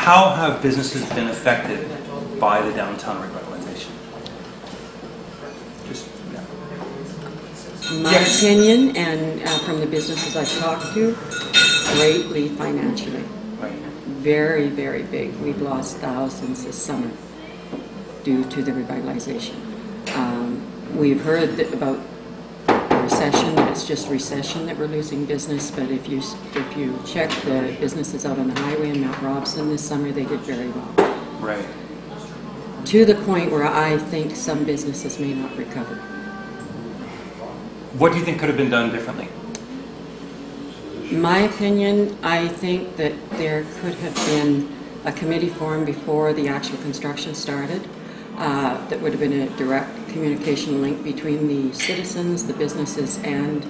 How have businesses been affected by the downtown revitalization? Just, yeah. My opinion, and from the businesses I've talked to, greatly financially. Right. Very, very big. We've lost thousands this summer due to the revitalization. We've heard about recession, that it's just recession that we're losing business, but if you check the businesses out on the highway in Mount Robson this summer, they did very well. Right. To the point where I think some businesses may not recover. What do you think could have been done differently? In my opinion, I think that there could have been a committee formed before the actual construction started. That would have been a direct communication link between the citizens, the businesses, and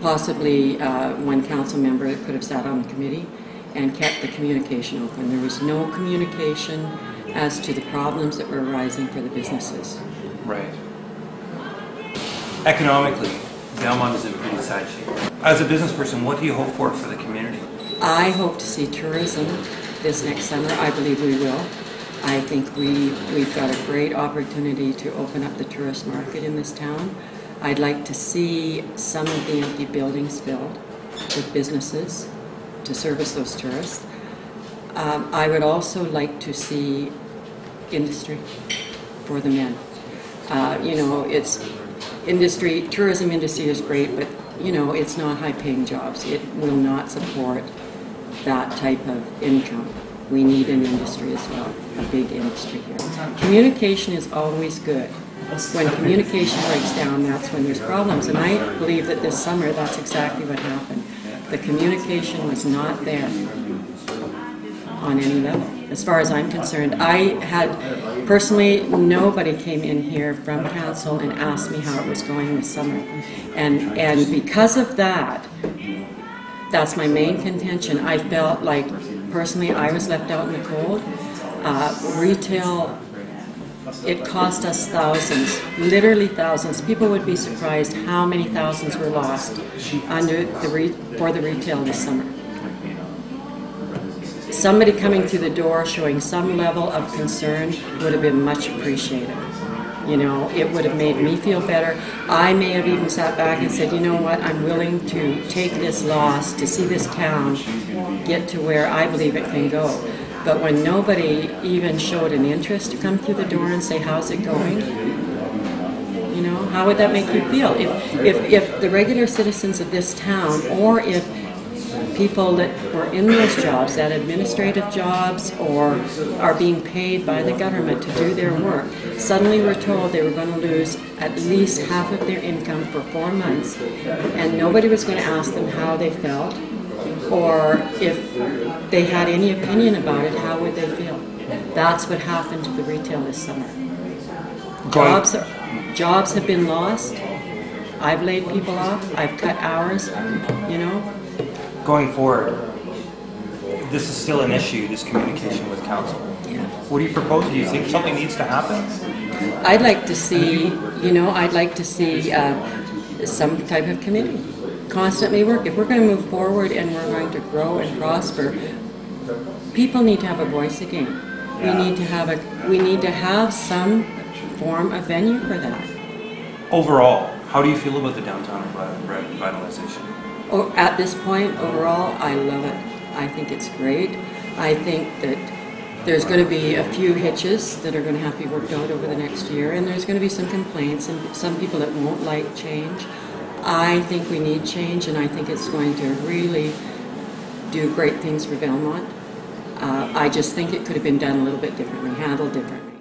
possibly one council member that could have sat on the committee and kept the communication open. There was no communication as to the problems that were arising for the businesses. Right. Economically, Belmont is in pretty sad shape. As a business person, what do you hope for the community? I hope to see tourism this next summer. I believe we will. I think we've got a great opportunity to open up the tourist market in this town. I'd like to see some of the empty buildings filled with businesses to service those tourists. I would also like to see industry for the men. You know, tourism industry is great, but you know, it's not high-paying jobs. It will not support that type of income. We need an industry as well, a big industry here. Communication is always good. When communication breaks down, that's when there's problems. And I believe that this summer, that's exactly what happened. The communication was not there on any level. As far as I'm concerned, personally, nobody came in here from council and asked me how it was going this summer. And because of that, that's my main contention. I felt like, personally, I was left out in the cold. Retail, it cost us thousands, literally thousands. People would be surprised how many thousands were lost for the retail this summer. Somebody coming through the door showing some level of concern would have been much appreciated. You know, it would have made me feel better. I may have even sat back and said, you know what, I'm willing to take this loss to see this town get to where I believe it can go. But when nobody even showed an interest to come through the door and say, how's it going? You know, how would that make you feel? If the regular citizens of this town, or if people that were in those jobs, that administrative jobs, or are being paid by the government to do their work, suddenly were told they were going to lose at least half of their income for 4 months, and nobody was going to ask them how they felt, or if they had any opinion about it, how would they feel? That's what happened to the retail this summer. Jobs have been lost. I've laid people off. I've cut hours, you know. Going forward, this is still an issue, this communication with council. Yeah. What do you propose? Do you think something needs to happen? I'd like to see, some type of committee constantly work. If we're going to move forward and we're going to grow and prosper, people need to have a voice again. Yeah. We need to have some form of venue for that. Overall, how do you feel about the downtown revitalization? At this point, overall, I love it. I think it's great. I think that there's going to be a few hitches that are going to have to be worked out over the next year, and there's going to be some complaints and some people that won't like change. I think we need change, and I think it's going to really do great things for Belmont. I just think it could have been done a little bit differently, handled differently.